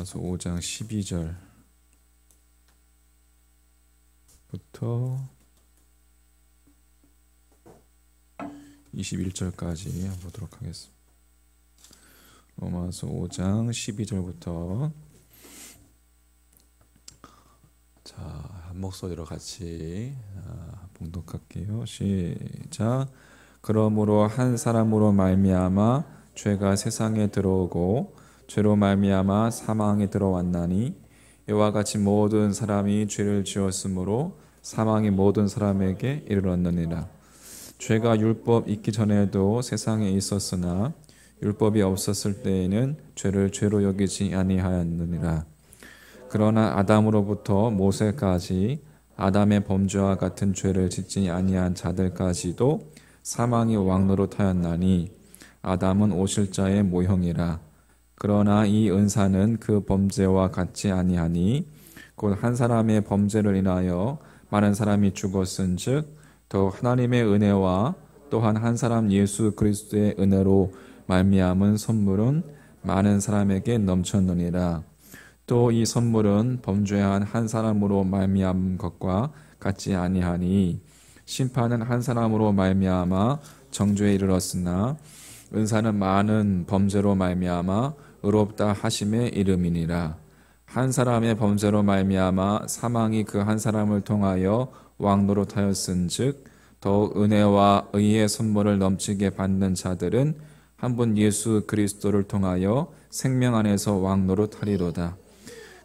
로마서 5장 12절부터 21절까지 보도록 하겠습니다. 로마서 5장 12절부터 한 목소리로 같이 봉독할게요. 시작. 그러므로 한 사람으로 말미암아 죄가 세상에 들어오고 죄로 말미암아 사망이 들어왔나니 이와 같이 모든 사람이 죄를 지었으므로 사망이 모든 사람에게 이르렀느니라. 죄가 율법 있기 전에도 세상에 있었으나 율법이 없었을 때에는 죄를 죄로 여기지 아니하였느니라. 그러나 아담으로부터 모세까지 아담의 범죄와 같은 죄를 짓지 아니한 자들까지도 사망이 왕노릇하였나니 아담은 오실 자의 모형이라. 그러나 이 은사는 그 범죄와 같지 아니하니 곧 한 사람의 범죄를 인하여 많은 사람이 죽었은즉 더 하나님의 은혜와 또한 한 사람 예수 그리스도의 은혜로 말미암은 선물은 많은 사람에게 넘쳤느니라. 또 이 선물은 범죄한 한 사람으로 말미암은 것과 같지 아니하니 심판은 한 사람으로 말미암아 정죄에 이르렀으나 은사는 많은 범죄로 말미암아 의롭다 하심에 이름이니라. 한 사람의 범죄로 말미암아 사망이 그 한 사람을 통하여 왕노릇하였은즉 더욱 은혜와 의의 선물을 넘치게 받는 자들은 한 분 예수 그리스도를 통하여 생명 안에서 왕노릇하리로다.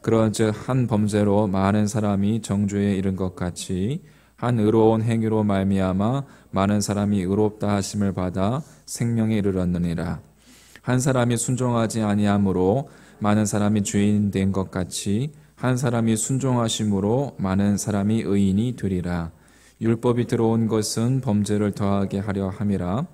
그런즉 한 범죄로 많은 사람이 정죄에 이른 것 같이 한 의로운 행위로 말미암아 많은 사람이 의롭다 하심을 받아 생명에 이르렀느니라. 한 사람이 순종하지 아니함으로 많은 사람이 죄인 된 것 같이 한 사람이 순종하심으로 많은 사람이 의인이 되리라. 율법이 들어온 것은 범죄를 더하게 하려 함이라.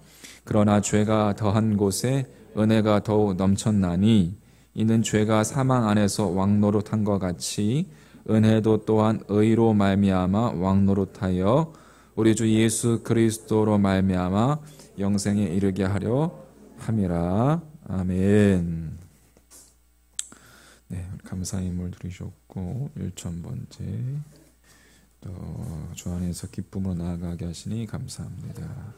그러나 죄가 더한 곳에 은혜가 더욱 넘쳤나니 이는 죄가 사망 안에서 왕노릇한 것 같이 은혜도 또한 의로 말미암아 왕노릇하여 우리 주 예수 그리스도로 말미암아 영생에 이르게 하려 함이라. 아멘. 네, 감사임을 드리셨고 1,000번째 또 주 안에서 기쁨으로 나아가게 하시니 감사합니다.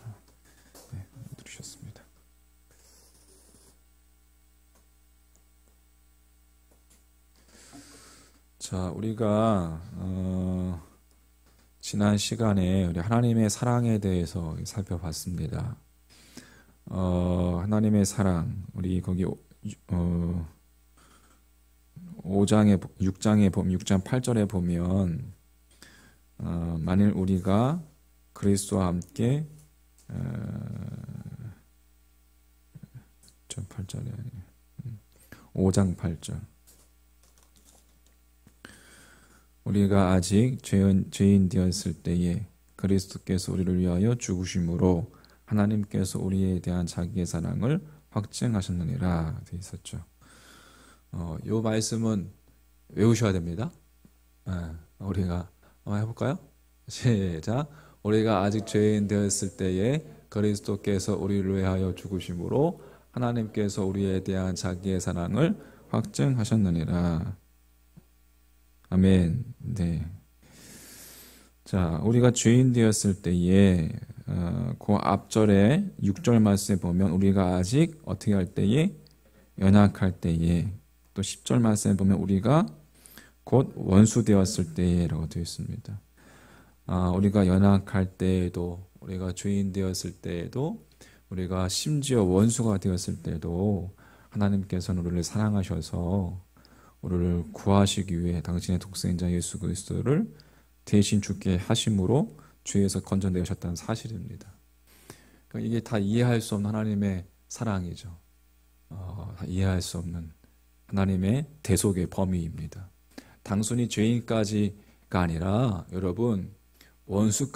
네, 드리셨습니다. 자, 우리가 지난 시간에 우리 하나님의 사랑에 대해서 살펴봤습니다. 하나님의 사랑, 우리 거기 6장 8절에 보면 만일 우리가 그리스도와 함께 8절이 아니에요. 5장 8절. 우리가 아직 죄인 되었을 때에 그리스도께서 우리를 위하여 죽으심으로 하나님께서 우리에 대한 자기의 사랑을 확증하셨느니라 되어 있었죠. 이 말씀은 외우셔야 됩니다. 우리가 한번 해볼까요? 시작. 우리가 아직 죄인 되었을 때에 그리스도께서 우리를 위하여 죽으심으로 하나님께서 우리에 대한 자기의 사랑을 확증하셨느니라. 아멘. 네. 자, 우리가 죄인 되었을 때에 그 앞절에 6절 말씀에 보면 우리가 아직 어떻게 할 때에 연약할 때에 또 10절 말씀에 보면 우리가 곧 원수 되었을 때라고 되어 있습니다. 우리가 연약할 때에도 우리가 죄인 되었을 때에도 우리가 심지어 원수가 되었을 때도 하나님께서는 우리를 사랑하셔서 우리를 구하시기 위해 당신의 독생자 예수 그리스도를 대신 죽게 하심으로 죄에서 건져내셨다는 사실입니다. 그러니까 이게 다 이해할 수 없는 하나님의 사랑이죠. 다 이해할 수 없는 하나님의 대속의 범위입니다. 단순히 죄인까지가 아니라 여러분 원수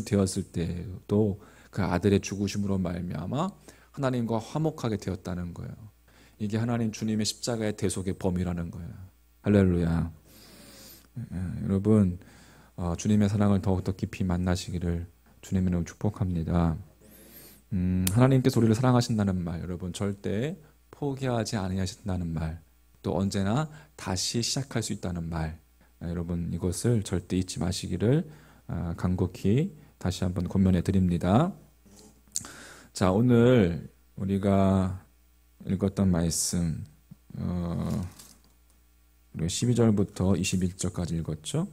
되었을 때도 그 아들의 죽으심으로 말미암아 하나님과 화목하게 되었다는 거예요. 이게 하나님 주님의 십자가의 대속의 범위라는 거예요. 할렐루야. 여러분 주님의 사랑을 더욱더 깊이 만나시기를 주님의 이름으로 축복합니다. 하나님께서 우리를 사랑하신다는 말, 여러분 절대 포기하지 아니하신다는 말, 또 언제나 다시 시작할 수 있다는 말. 여러분 이것을 절대 잊지 마시기를 간곡히 다시 한번 권면해 드립니다. 자, 오늘 우리가 읽었던 말씀 우리가 12절부터 21절까지 읽었죠.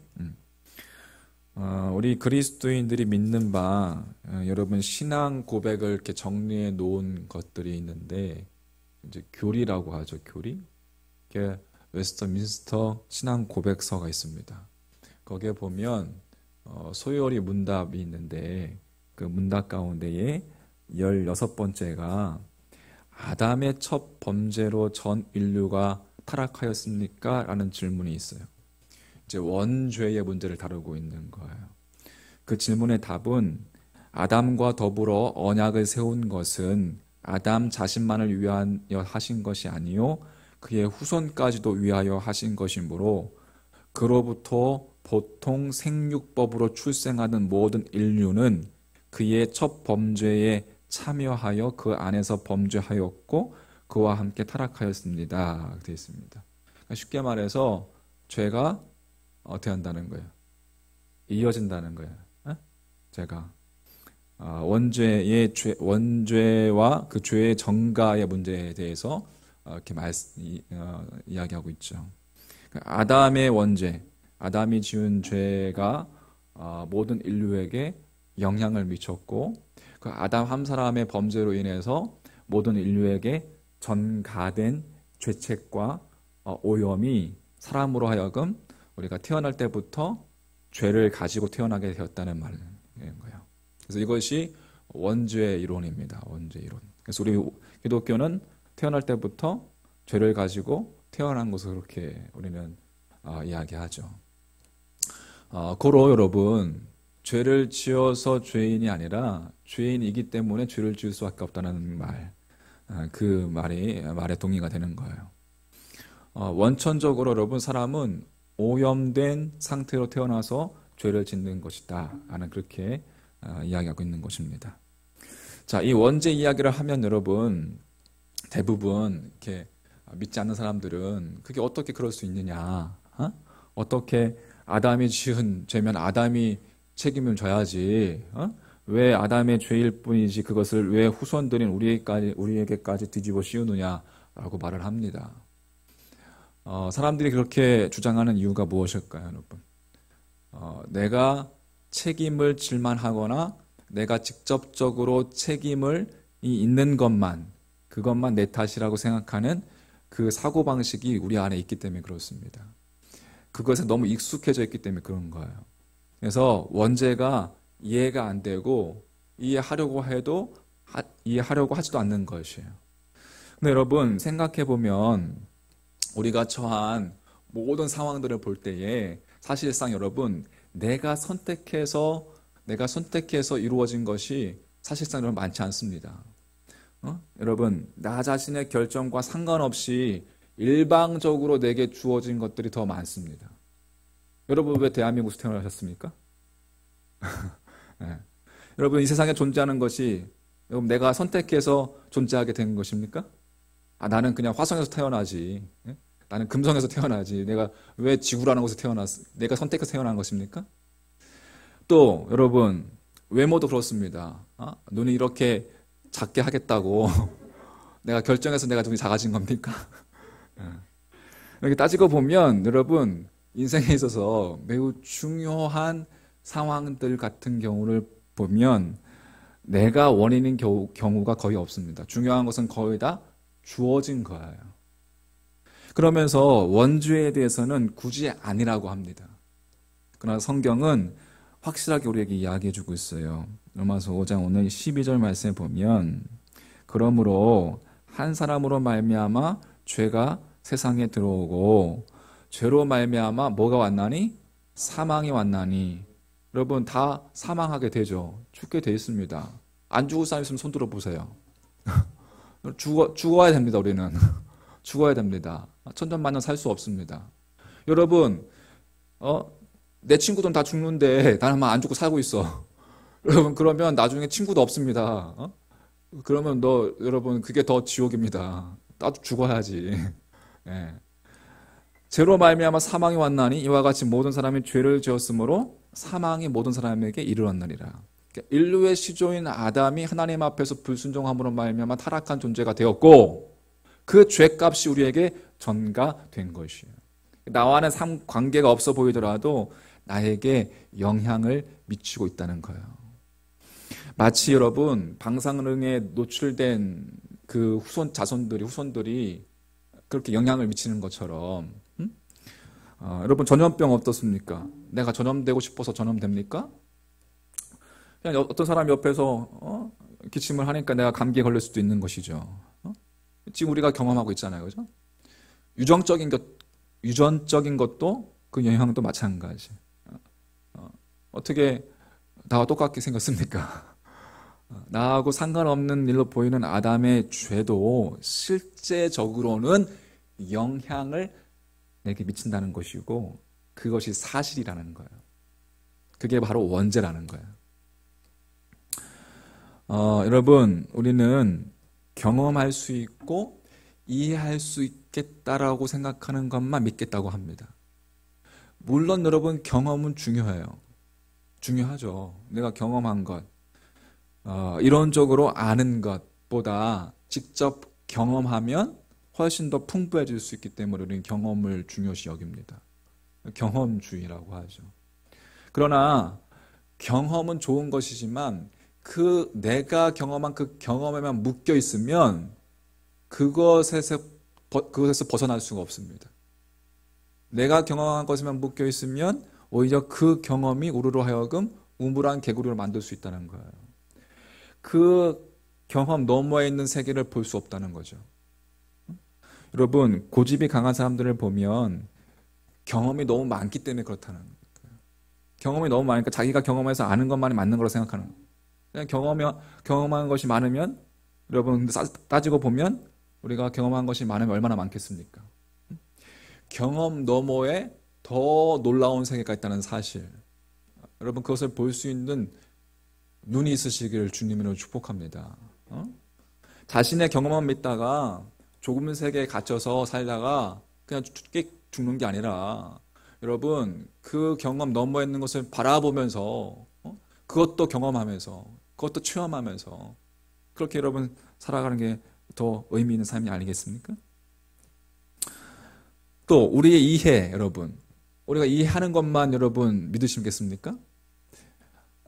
우리 그리스도인들이 믿는 바 여러분 신앙 고백을 이렇게 정리해 놓은 것들이 있는데 이제 교리라고 하죠. 교리. 이게 웨스터민스터 신앙 고백서가 있습니다. 거기에 보면 소요리 문답이 있는데 그 문답 가운데에 16번째가 아담의 첫 범죄로 전 인류가 타락하였습니까? 라는 질문이 있어요. 이제 원죄의 문제를 다루고 있는 거예요. 그 질문의 답은 아담과 더불어 언약을 세운 것은 아담 자신만을 위하여 하신 것이 아니요 그의 후손까지도 위하여 하신 것이므로 그로부터 보통 생육법으로 출생하는 모든 인류는 그의 첫 범죄에 참여하여 그 안에서 범죄하였고 그와 함께 타락하였습니다. 되어 있습니다. 그러니까 쉽게 말해서 죄가 어떻게 한다는 거예요? 이어진다는 거예요. 죄가 원죄와 그 죄의 전가의 문제에 대해서 이렇게 이야기하고 있죠. 그러니까 아담의 원죄, 아담이 지은 죄가 모든 인류에게 영향을 미쳤고 그 아담 한 사람의 범죄로 인해서 모든 인류에게 전가된 죄책과 오염이 사람으로 하여금 우리가 태어날 때부터 죄를 가지고 태어나게 되었다는 말인 거예요. 그래서 이것이 원죄 이론입니다. 원죄 이론. 그래서 우리 기독교는 태어날 때부터 죄를 가지고 태어난 것을 그렇게 우리는 이야기하죠. 고로 여러분 죄를 지어서 죄인이 아니라 죄인이기 때문에 죄를 지을 수밖에 없다는 말, 그 말에 동의가 되는 거예요. 원천적으로 여러분 사람은 오염된 상태로 태어나서 죄를 짓는 것이다 라는 그렇게 이야기하고 있는 것입니다. 자, 이 원죄 이야기를 하면 여러분 대부분 이렇게 믿지 않는 사람들은 그게 어떻게 그럴 수 있느냐, 어떻게 아담이 지은 죄면 아담이 책임을 져야지, 왜 아담의 죄일 뿐이지 그것을 왜 후손들인 우리에게까지 뒤집어 씌우느냐라고 말을 합니다. 사람들이 그렇게 주장하는 이유가 무엇일까요, 여러분? 내가 책임을 질만하거나 내가 직접적으로 책임을 있는 그것만 내 탓이라고 생각하는 그 사고방식이 우리 안에 있기 때문에 그렇습니다. 그것에 너무 익숙해져 있기 때문에 그런 거예요. 그래서 원죄가 이해가 안 되고 이해하려고 하지도 않는 것이에요. 근데 여러분 생각해보면 우리가 처한 모든 상황들을 볼 때에 사실상 여러분 내가 선택해서 이루어진 것이 사실상 여러분 많지 않습니다. 여러분 나 자신의 결정과 상관없이 일방적으로 내게 주어진 것들이 더 많습니다. 여러분 왜 대한민국에서 태어나셨습니까? 네. 여러분 이 세상에 존재하는 것이 여러분 내가 선택해서 존재하게 된 것입니까? 나는 그냥 화성에서 태어나지. 네? 나는 금성에서 태어나지. 내가 왜 지구라는 곳에서 내가 선택해서 태어난 것입니까? 또 여러분 외모도 그렇습니다. 눈이 이렇게 작게 하겠다고 내가 결정해서 내가 눈이 작아진 겁니까? 이렇게 따지고 보면 여러분 인생에 있어서 매우 중요한 상황들 같은 경우를 보면 내가 원인인 경우가 거의 없습니다. 중요한 것은 거의 다 주어진 거예요. 그러면서 원죄에 대해서는 굳이 아니라고 합니다. 그러나 성경은 확실하게 우리에게 이야기해주고 있어요. 로마서 5장 오늘 12절 말씀에 보면 그러므로 한 사람으로 말미암아 죄가 세상에 들어오고 죄로 말미암아 뭐가 왔나니? 사망이 왔나니. 여러분 다 사망하게 되죠. 죽게 돼 있습니다. 안 죽을 사람 있으면 손 들어보세요. 죽어야 됩니다. 우리는 죽어야 됩니다. 천년만년 살 수 없습니다. 여러분 내 친구들은 다 죽는데 나는 안 죽고 살고 있어. 여러분 그러면 나중에 친구도 없습니다. 그러면 여러분 그게 더 지옥입니다. 나도 죽어야지. 예. 죄로 말미암아 사망이 왔나니 이와 같이 모든 사람이 죄를 지었으므로 사망이 모든 사람에게 이르렀느니라. 그러니까 인류의 시조인 아담이 하나님 앞에서 불순종함으로 말미암아 타락한 존재가 되었고 그 죄값이 우리에게 전가된 것이에요. 나와는 관계가 없어 보이더라도 나에게 영향을 미치고 있다는 거예요. 마치 여러분 방사능에 노출된 그 후손들이 그렇게 영향을 미치는 것처럼 여러분 전염병 어떻습니까? 내가 전염되고 싶어서 전염됩니까? 그냥 어떤 사람 옆에서 기침을 하니까 내가 감기에 걸릴 수도 있는 것이죠. 지금 우리가 경험하고 있잖아요, 그죠? 유전적인 것도 그 영향도 마찬가지. 어떻게 나와 똑같게 생겼습니까? 나하고 상관없는 일로 보이는 아담의 죄도 실제적으로는 영향을 내게 미친다는 것이고 그것이 사실이라는 거예요. 그게 바로 원죄라는 거예요. 여러분, 우리는 경험할 수 있고 이해할 수 있겠다라고 생각하는 것만 믿겠다고 합니다. 물론 여러분 경험은 중요해요. 중요하죠. 내가 경험한 것, 이론적으로 아는 것보다 직접 경험하면 훨씬 더 풍부해질 수 있기 때문에 우리는 경험을 중요시 여깁니다. 경험주의라고 하죠. 그러나 경험은 좋은 것이지만 내가 경험한 그 경험에만 묶여 있으면 그것에서 벗어날 수가 없습니다. 내가 경험한 것에만 묶여 있으면 오히려 그 경험이 우리로 하여금 우물한 개구리를 만들 수 있다는 거예요. 그 경험 너머에 있는 세계를 볼 수 없다는 거죠. 여러분, 고집이 강한 사람들을 보면 경험이 너무 많기 때문에 그렇다는 거예요. 경험이 너무 많으니까 자기가 경험해서 아는 것만이 맞는 거라고 생각하는 거예요. 그냥 경험한 것이 많으면, 여러분 따지고 보면 우리가 경험한 것이 많으면 얼마나 많겠습니까? 경험 너머에 더 놀라운 세계가 있다는 사실, 여러분 그것을 볼 수 있는 눈이 있으시기를 주님으로 축복합니다. 자신의 경험만 믿다가 좁은 세계에 갇혀서 살다가 그냥 죽는 게 아니라 여러분 그 경험 너머에 있는 것을 바라보면서 그것도 경험하면서 그것도 체험하면서 그렇게 여러분 살아가는 게 더 의미 있는 삶이 아니겠습니까? 또 우리의 이해, 여러분 우리가 이해하는 것만 여러분 믿으시겠습니까?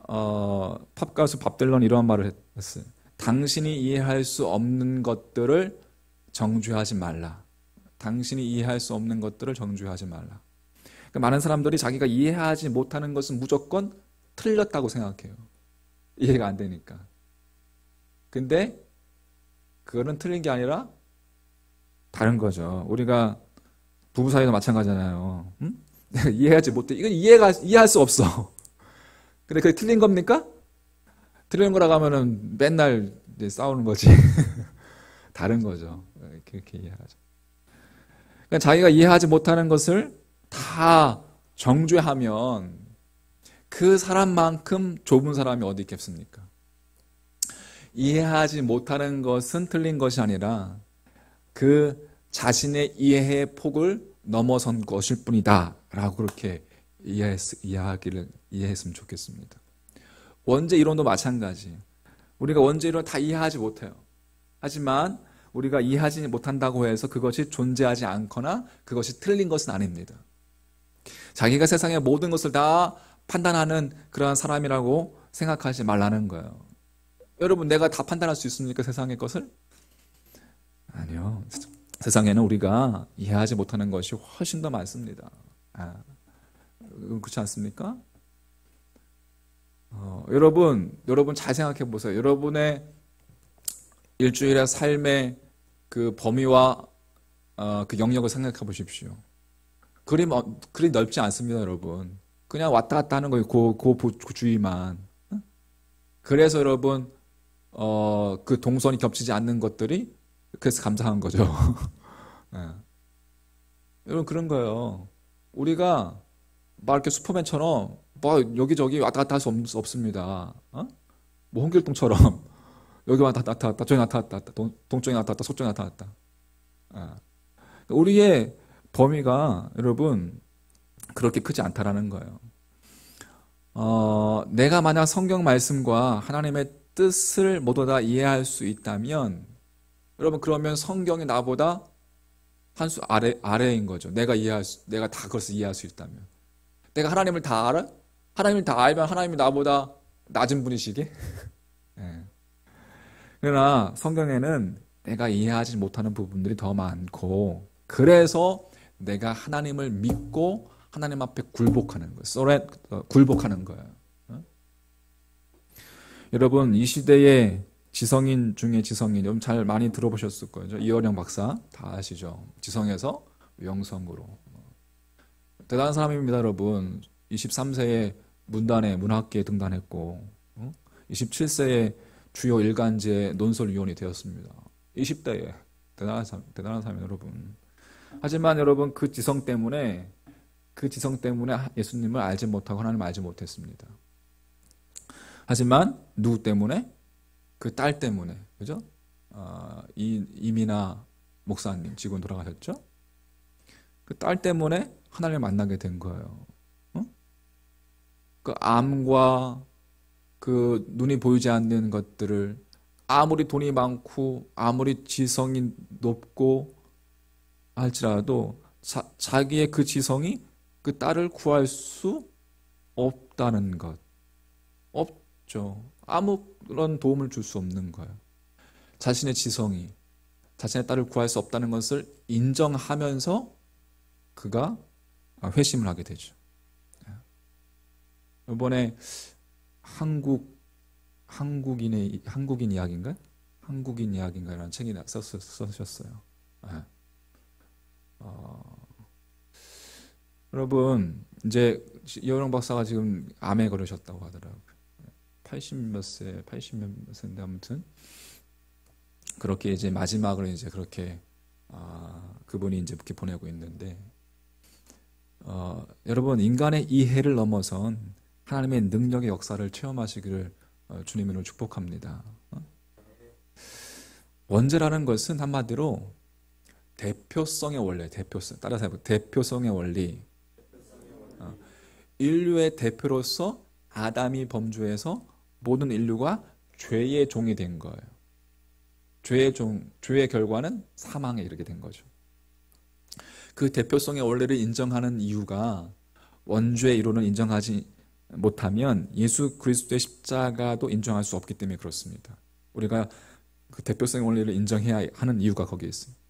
팝 가수 밥 딜런이 이러한 말을 했어요. 당신이 이해할 수 없는 것들을 정죄하지 말라. 당신이 이해할 수 없는 것들을 정죄하지 말라. 그러니까 많은 사람들이 자기가 이해하지 못하는 것은 무조건 틀렸다고 생각해요. 이해가 안 되니까. 근데 그거는 틀린 게 아니라 다른 거죠. 우리가 부부 사이도 마찬가지잖아요. 응? 내가 이해하지 못해. 이건 이해할 수 없어. 근데 그게 틀린 겁니까? 틀린 거라고 하면은 맨날 이제 싸우는 거지. 다른 거죠. 그렇게 이해하죠. 그러니까 자기가 이해하지 못하는 것을 다 정죄하면 그 사람만큼 좁은 사람이 어디 있겠습니까? 이해하지 못하는 것은 틀린 것이 아니라 그 자신의 이해의 폭을 넘어선 것일 뿐이다 라고 그렇게 이해했으면 좋겠습니다. 원죄 이론도 마찬가지. 우리가 원죄 이론을 다 이해하지 못해요. 하지만 우리가 이해하지 못한다고 해서 그것이 존재하지 않거나 그것이 틀린 것은 아닙니다. 자기가 세상의 모든 것을 다 판단하는 그러한 사람이라고 생각하지 말라는 거예요. 여러분, 내가 다 판단할 수 있습니까? 세상의 것을? 아니요. 세상에는 우리가 이해하지 못하는 것이 훨씬 더 많습니다. 그렇지 않습니까? 여러분 잘 생각해 보세요. 여러분의 일주일의 삶의 그 범위와 그 영역을 생각해 보십시오. 그리 넓지 않습니다, 여러분. 그냥 왔다 갔다 하는 거예요. 그 주위만. 그래서 여러분 그 동선이 겹치지 않는 것들이 그래서 감사한 거죠. 여러분 그런 거예요. 우리가 막 이렇게 슈퍼맨처럼 뭐 여기저기 왔다 갔다 할 수 없습니다. 뭐 홍길동처럼 여기 왔다 나타났다 저기 나타났다 동쪽에 나타났다 서쪽에 나타났다. 우리의 범위가 여러분 그렇게 크지 않다라는 거예요. 내가 만약 성경 말씀과 하나님의 뜻을 모두 다 이해할 수 있다면 여러분 그러면 성경이 나보다 한 수 아래인 거죠. 내가 다 그것을 이해할 수 있다면. 내가 하나님을 다 알아? 하나님을 다 알면 하나님이 나보다 낮은 분이시게? 네. 그러나 성경에는 내가 이해하지 못하는 부분들이 더 많고 그래서 내가 하나님을 믿고 하나님 앞에 굴복하는 거예요. 굴복하는 거예요. 여러분 이 시대의 지성인 중에 지성인 여러분 잘 많이 들어보셨을 거예요. 이어령 박사 다 아시죠? 지성에서 영성으로 대단한 사람입니다. 여러분 23세에 문단에 문학계에 등단했고 27세에 주요 일간지의 논설위원이 되었습니다. 20대에 대단한 사람이에요. 여러분. 하지만 여러분 그 지성 때문에 예수님을 알지 못하고 하나님을 알지 못했습니다. 하지만 누구 때문에? 그 딸 때문에, 그죠? 이민아 목사님 지금 돌아가셨죠? 그 딸 때문에 하나님을 만나게 된 거예요. 그 암과 그 눈이 보이지 않는 것들을 아무리 돈이 많고 아무리 지성이 높고 할지라도 자기의 그 지성이 그 딸을 구할 수 없다는 것. 없죠. 아무런 도움을 줄 수 없는 거예요. 자신의 지성이 자신의 딸을 구할 수 없다는 것을 인정하면서 그가 회심을 하게 되죠. 이번에 한국인 이야기인가? 한국인 이야기인가라는 책이 쓰셨어요. 여러분 이제 이어령 박사가 지금 암에 걸리셨다고 하더라고요. 80몇 세인데 아무튼 그렇게 이제 마지막으로 이제 그렇게 그분이 이제 그렇게 보내고 있는데 여러분 인간의 이해를 넘어선 하나님의 능력의 역사를 체험하시기를 주님으로 축복합니다. 원죄라는 것은 한마디로 대표성의 원리, 따라서 해볼게요. 대표성의 원리. 인류의 대표로서 아담이 범죄해서 모든 인류가 죄의 종이 된 거예요. 죄의 결과는 사망에 이르게 된 거죠. 그 대표성의 원리를 인정하는 이유가 원죄의 이론을 인정하지 못하면 예수 그리스도의 십자가도 인정할 수 없기 때문에 그렇습니다. 우리가 그 대표성의 원리를 인정해야 하는 이유가 거기에 있습니다.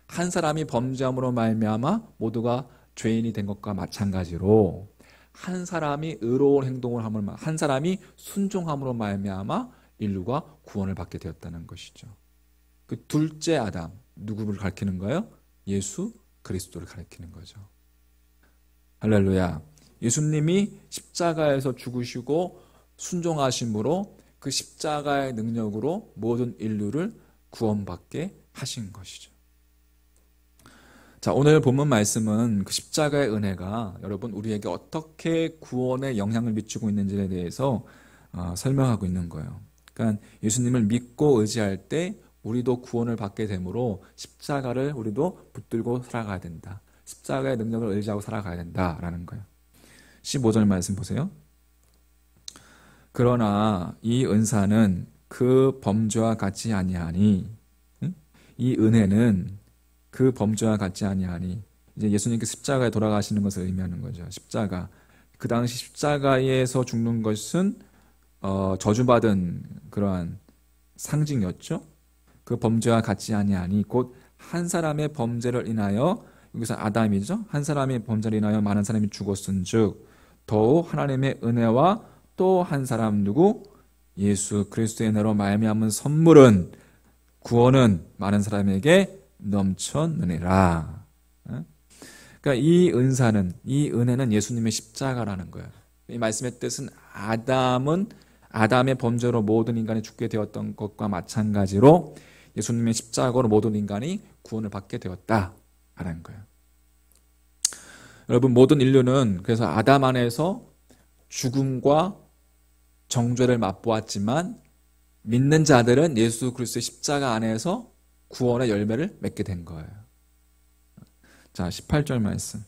한 사람이 범죄함으로 말미암아 모두가 죄인이 된 것과 마찬가지로 한 사람이 의로운 행동을 함으로 한 사람이 순종함으로 말미암아 인류가 구원을 받게 되었다는 것이죠. 그 둘째 아담 누구를 가리키는 거예요? 예수 그리스도를 가리키는 거죠. 할렐루야. 예수님이 십자가에서 죽으시고 순종하심으로 그 십자가의 능력으로 모든 인류를 구원받게 하신 것이죠. 자, 오늘 본문 말씀은 그 십자가의 은혜가 여러분 우리에게 어떻게 구원에 영향을 미치고 있는지에 대해서 설명하고 있는 거예요. 그러니까 예수님을 믿고 의지할 때 우리도 구원을 받게 되므로 십자가를 우리도 붙들고 살아가야 된다. 십자가의 능력을 의지하고 살아가야 된다라는 거예요. 15절 말씀 보세요. 그러나 이 은사는 그 범죄와 같지 아니하니, 이 은혜는 그 범죄와 같지 아니하니, 이제 예수님께 십자가에 돌아가시는 것을 의미하는 거죠. 십자가. 그 당시 십자가에서 죽는 것은 저주받은 그러한 상징이었죠. 그 범죄와 같지 아니하니 곧 한 사람의 범죄를 인하여, 여기서 아담이죠. 한 사람의 범죄를 인하여 많은 사람이 죽었은즉 더욱 하나님의 은혜와 또 한 사람 누구? 예수 그리스도의 은혜로 말미암은 선물은 구원은 많은 사람에게 넘쳤느니라. 그러니까 이 은혜는 예수님의 십자가라는 거예요. 이 말씀의 뜻은 아담의 범죄로 모든 인간이 죽게 되었던 것과 마찬가지로 예수님의 십자가로 모든 인간이 구원을 받게 되었다라는 거예요. 여러분 모든 인류는 그래서 아담 안에서 죽음과 정죄를 맛보았지만 믿는 자들은 예수 그리스도의 십자가 안에서 구원의 열매를 맺게 된 거예요. 자, 18절 말씀.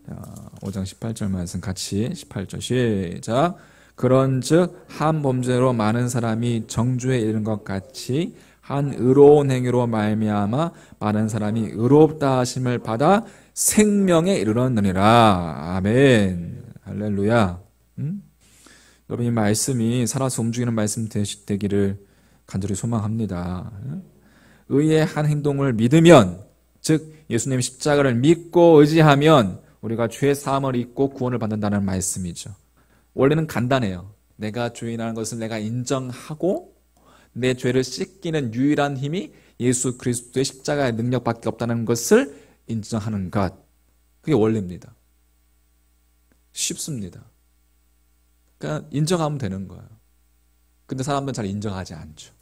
자, 5장 18절 말씀 같이 18절 시작. 그런즉 한 범죄로 많은 사람이 정죄에 이르는 것 같이 한 의로운 행위로 말미암아 많은 사람이 의롭다 하심을 받아 생명에 이르렀느니라. 아멘. 할렐루야. 여러분, 이 말씀이 살아서 움직이는 말씀 되기를 간절히 소망합니다. 의의 한 행동을 믿으면, 즉 예수님의 십자가를 믿고 의지하면 우리가 죄 사함을 잊고 구원을 받는다는 말씀이죠. 원래는 간단해요. 내가 죄인이라는 것을 내가 인정하고 내 죄를 씻기는 유일한 힘이 예수 그리스도의 십자가의 능력밖에 없다는 것을 인정하는 것. 그게 원리입니다. 쉽습니다. 그러니까 인정하면 되는 거예요. 근데 사람들은 잘 인정하지 않죠.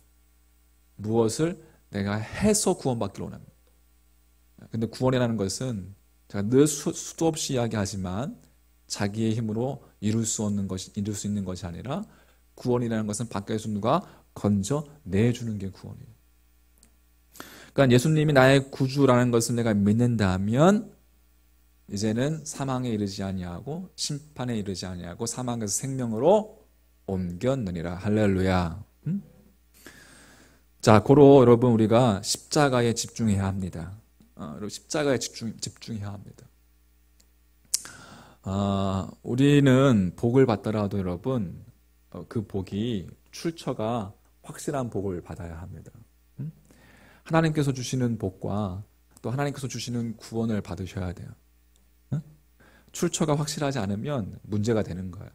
무엇을 내가 해서 구원받기를 원합니다. 근데 구원이라는 것은 제가 늘 수도 없이 이야기하지만 자기의 힘으로 이룰 수 있는 것이 아니라 구원이라는 것은 밖에서 누가 건져 내주는 게 구원이에요. 그러니까 예수님이 나의 구주라는 것을 내가 믿는다면 이제는 사망에 이르지 아니하고 심판에 이르지 아니하고 사망에서 생명으로 옮겼느니라. 할렐루야. 자, 고로 여러분 우리가 십자가에 집중해야 합니다. 십자가에 집중해야 합니다. 우리는 복을 받더라도 여러분 그 복이 출처가 확실한 복을 받아야 합니다. 하나님께서 주시는 복과 또 하나님께서 주시는 구원을 받으셔야 돼요. 출처가 확실하지 않으면 문제가 되는 거예요.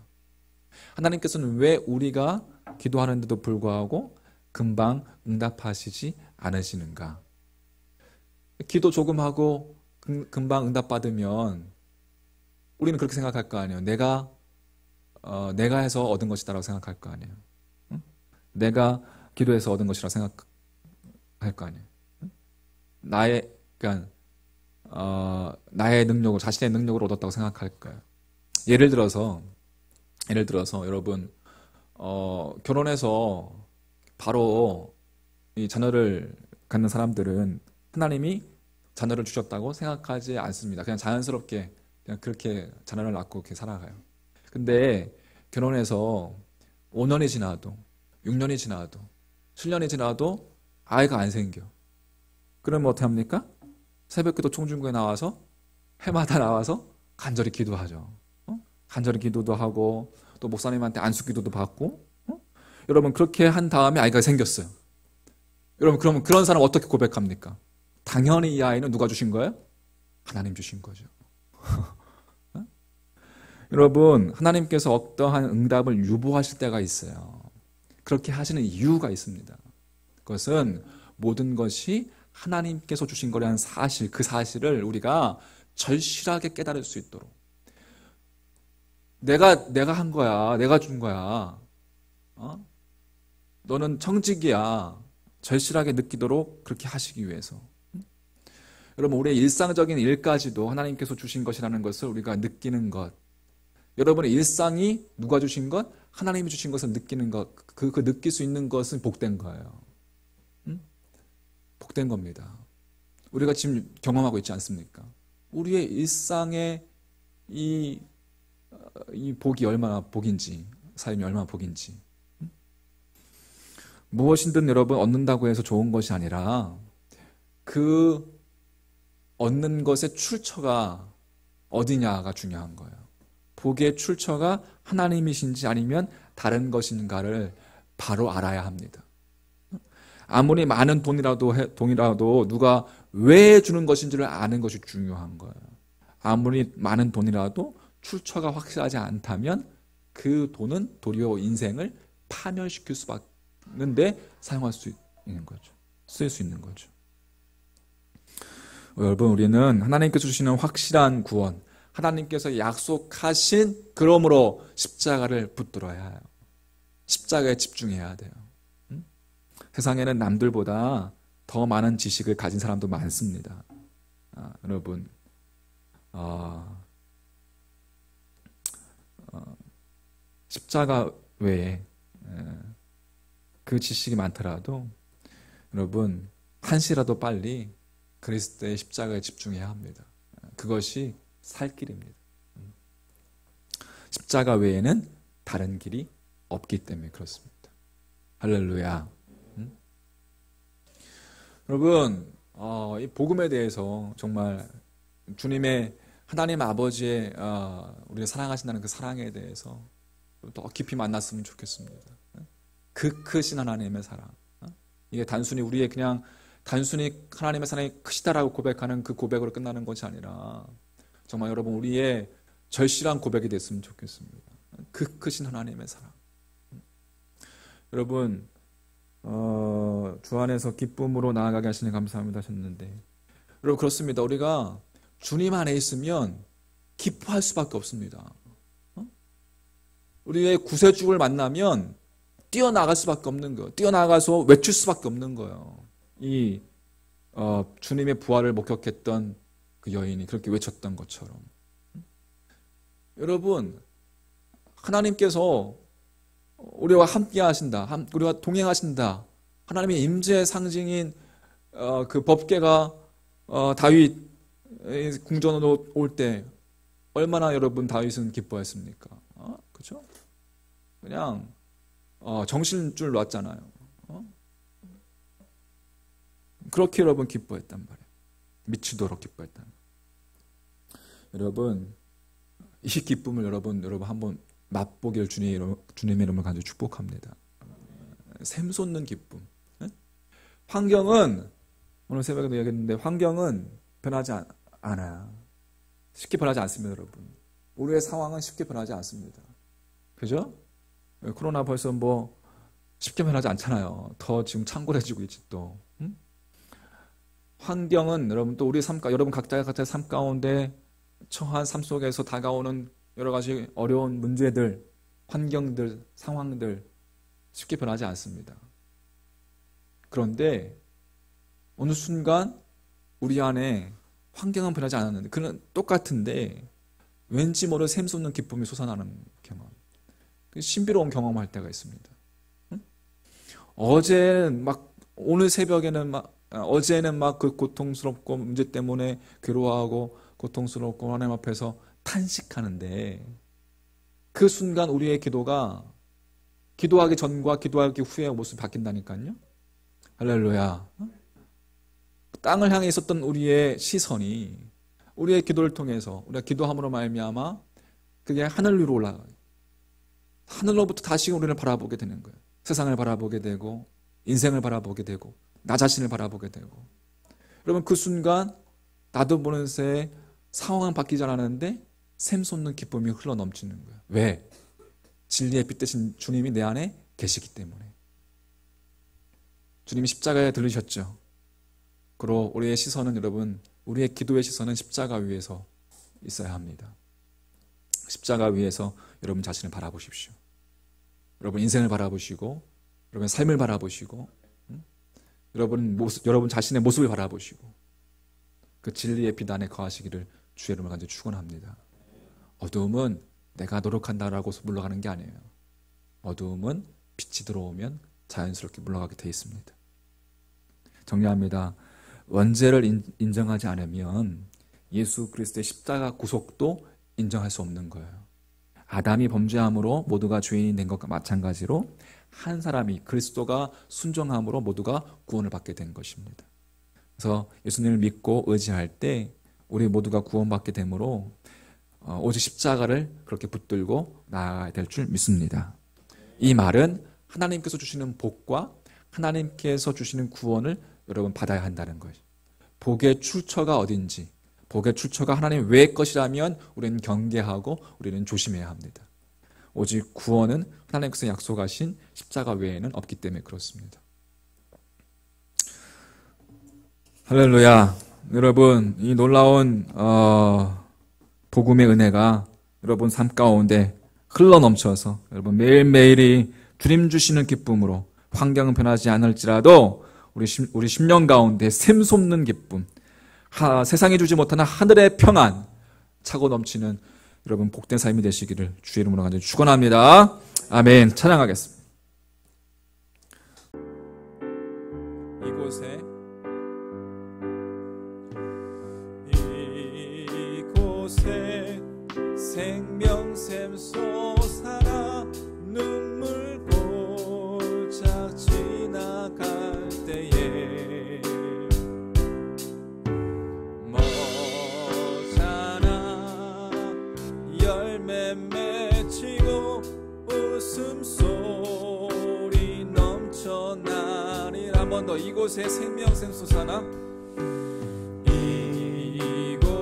하나님께서는 왜 우리가 기도하는데도 불구하고 금방 응답하시지 않으시는가? 기도 조금 하고 금방 응답받으면 우리는 그렇게 생각할 거 아니에요. 내가 해서 얻은 것이다라고 생각할 거 아니에요. 내가 기도해서 얻은 것이라고 생각할 거 아니에요. 나의 능력으로, 자신의 능력으로 얻었다고 생각할 거예요. 예를 들어서 여러분 결혼해서 바로 이 자녀를 갖는 사람들은 하나님이 자녀를 주셨다고 생각하지 않습니다. 그냥 자연스럽게 그냥 그렇게 자녀를 낳고 이렇게 살아가요. 근데 결혼해서 5년이 지나도 6년이 지나도 7년이 지나도 아이가 안 생겨. 그러면 어떻게 합니까? 새벽기도 총중구에 나와서 해마다 나와서 간절히 기도하죠. 간절히 기도도 하고 또 목사님한테 안수기도도 받고. 여러분 그렇게 한 다음에 아이가 생겼어요. 여러분 그러면 그런 사람 어떻게 고백합니까? 당연히 이 아이는 누가 주신 거예요? 하나님 주신 거죠. 여러분 하나님께서 어떠한 응답을 유보하실 때가 있어요. 그렇게 하시는 이유가 있습니다. 그것은 모든 것이 하나님께서 주신 거라는 사실, 그 사실을 우리가 절실하게 깨달을 수 있도록. 내가 한 거야. 내가 준 거야. 너는 청직이야. 절실하게 느끼도록 그렇게 하시기 위해서. 여러분 우리의 일상적인 일까지도 하나님께서 주신 것이라는 것을 우리가 느끼는 것. 여러분의 일상이 누가 주신 것? 하나님이 주신 것을 느끼는 것. 그 느낄 수 있는 것은 복된 거예요. 복된 겁니다. 우리가 지금 경험하고 있지 않습니까? 우리의 일상의 이 복이 얼마나 복인지, 삶이 얼마나 복인지. 무엇이든 여러분 얻는다고 해서 좋은 것이 아니라 그 얻는 것의 출처가 어디냐가 중요한 거예요. 복의 출처가 하나님이신지 아니면 다른 것인가를 바로 알아야 합니다. 아무리 많은 돈이라도 누가 왜 주는 것인지를 아는 것이 중요한 거예요. 아무리 많은 돈이라도 출처가 확실하지 않다면 그 돈은 도리어 인생을 파멸시킬 수밖에 없는데 사용할 수 있는 거죠. 쓸 수 있는 거죠. 여러분 우리는 하나님께서 주시는 확실한 구원, 하나님께서 약속하신 그러므로 십자가를 붙들어야 해요. 십자가에 집중해야 돼요. 세상에는 남들보다 더 많은 지식을 가진 사람도 많습니다. 여러분 십자가 외에 그 지식이 많더라도 여러분 한시라도 빨리 그리스도의 십자가에 집중해야 합니다. 그것이 살 길입니다. 십자가 외에는 다른 길이 없기 때문에 그렇습니다. 할렐루야. 여러분, 이 복음에 대해서 정말 주님의 하나님 아버지의 우리가 사랑하신다는 그 사랑에 대해서 더 깊이 만났으면 좋겠습니다. 그 크신 하나님의 사랑. 이게 단순히 우리의 그냥 단순히 하나님의 사랑이 크시다라고 고백하는 그 고백으로 끝나는 것이 아니라 정말 여러분 우리의 절실한 고백이 됐으면 좋겠습니다. 그 크신 하나님의 사랑. 여러분 주 안에서 기쁨으로 나아가게 하시니 감사합니다 하셨는데 여러분 그렇습니다. 우리가 주님 안에 있으면 기뻐할 수밖에 없습니다. 우리의 구세주를 만나면 뛰어나갈 수밖에 없는 거예요. 뛰어나가서 외칠 수밖에 없는 거예요. 이 주님의 부활을 목격했던 그 여인이 그렇게 외쳤던 것처럼 여러분 하나님께서 우리와 함께 하신다. 우리와 동행하신다. 하나님의 임재의 상징인 그 법궤가 다윗 궁전으로 올 때 얼마나 여러분 다윗은 기뻐했습니까? 그렇죠? 그냥 정신줄 놨잖아요. 그렇게 여러분 기뻐했단 말이에요. 미치도록 기뻐했단 말이에요. 여러분 이 기쁨을 여러분 한번 맛보길 주님의 이름을 가지고 축복합니다. 샘솟는 기쁨. 환경은 오늘 새벽에도 얘기했는데 환경은 변하지 않아요. 쉽게 변하지 않습니다, 여러분. 우리의 상황은 쉽게 변하지 않습니다. 그죠? 코로나 벌써 뭐 쉽게 변하지 않잖아요. 더 지금 창궐해지고 있지 또. 환경은 여러분 또 우리 여러분 각자의 삶 가운데 처한 삶 속에서 다가오는 여러 가지 어려운 문제들, 환경들, 상황들 쉽게 변하지 않습니다. 그런데 어느 순간 우리 안에 환경은 변하지 않았는데 그는 똑같은데 왠지 모를 샘솟는 기쁨이 솟아나는 경험. 신비로운 경험할 때가 있습니다. 오늘 새벽에는 어제는 그 고통스럽고 문제 때문에 괴로워하고 고통스럽고 하나님 앞에서 탄식하는데 그 순간 우리의 기도가 기도하기 전과 기도하기 후의 모습이 바뀐다니까요. 할렐루야. 땅을 향해 있었던 우리의 시선이 우리의 기도를 통해서 우리가 기도함으로 말미암아 그게 하늘 위로 올라가요. 하늘로부터 다시 우리를 바라보게 되는 거예요. 세상을 바라보게 되고 인생을 바라보게 되고 나 자신을 바라보게 되고 여러분 그 순간 나도 모르는 새에 상황은 바뀌지 않았는데 샘솟는 기쁨이 흘러넘치는 거예요. 왜? 진리의 빛 대신 주님이 내 안에 계시기 때문에. 주님이 십자가에 들리셨죠. 그리고 우리의 시선은 여러분 우리의 기도의 시선은 십자가 위에서 있어야 합니다. 십자가 위에서 여러분 자신을 바라보십시오. 여러분 인생을 바라보시고 여러분 삶을 바라보시고 여러분 자신의 모습을 바라보시고 그 진리의 빛 안에 거하시기를 주의 이름으로 간절히 축원합니다. 어두움은 내가 노력한다라고 물러가는 게 아니에요. 어두움은 빛이 들어오면 자연스럽게 물러가게 돼 있습니다. 정리합니다. 원죄를 인정하지 않으면 예수 그리스도의 십자가 구속도 인정할 수 없는 거예요. 아담이 범죄함으로 모두가 죄인이 된 것과 마찬가지로 한 사람이 그리스도가 순종함으로 모두가 구원을 받게 된 것입니다. 그래서 예수님을 믿고 의지할 때 우리 모두가 구원받게 되므로 오직 십자가를 그렇게 붙들고 나아가야 될 줄 믿습니다. 이 말은 하나님께서 주시는 복과 하나님께서 주시는 구원을 여러분 받아야 한다는 거예요. 복의 출처가 어딘지, 복의 출처가 하나님 외의 것이라면 우리는 경계하고 우리는 조심해야 합니다. 오직 구원은 하나님께서 약속하신 십자가 외에는 없기 때문에 그렇습니다. 할렐루야. 여러분 이 놀라운 복음의 은혜가 여러분 삶 가운데 흘러넘쳐서 여러분 매일매일이 주님 주시는 기쁨으로 환경은 변하지 않을지라도 우리 심령 가운데 샘솟는 기쁨, 세상이 주지 못하는 하늘의 평안 차고 넘치는 여러분 복된 삶이 되시기를 주의 이름으로 간절히 축원합니다. 아멘. 찬양하겠습니다. 이곳에 웃음소리 넘쳐나리라. 한 번 더. 이곳에 생명샘 솟아나.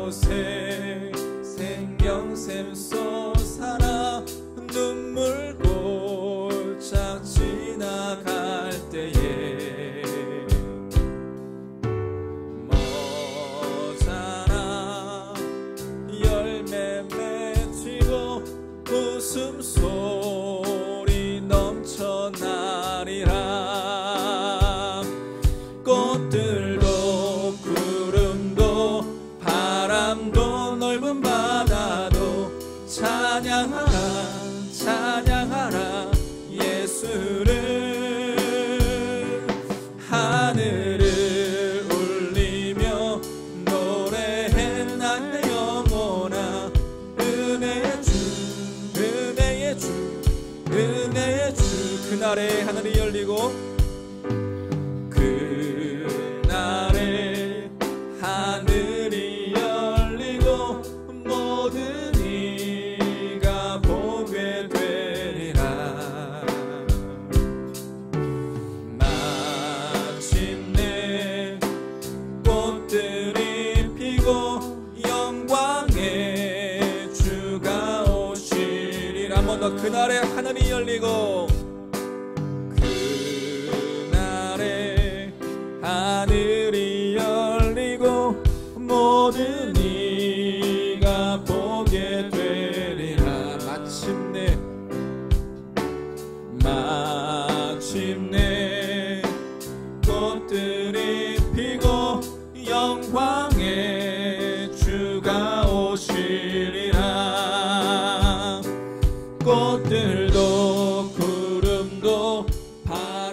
이곳에 생명샘 솟아나. 눈물 골짝 지나갈 때에 머자나 열매 맺히고 웃음소리 넘쳐나리라. 꽃들도 구름도 바람도 넓은 바다도 찬양하라 찬양하라 예수를. 하늘을 울리며 노래해 나의 영혼아. 은혜의 주 은혜의 주 은혜의 주. 그날에 하늘이 열리고 그날에 하늘이 열리고 모든 이가 보게 되리라. 마침내 꽃들이 피고 영광의 주가 오시리라. 한 번 더. 그날에 하늘이 열리고 그날에 하늘이 열리고 모든 이가 보게 되리라. 마침내 마침내 꽃들이 피고 영광의 주가 오시리라. 꽃들도 구름도 바람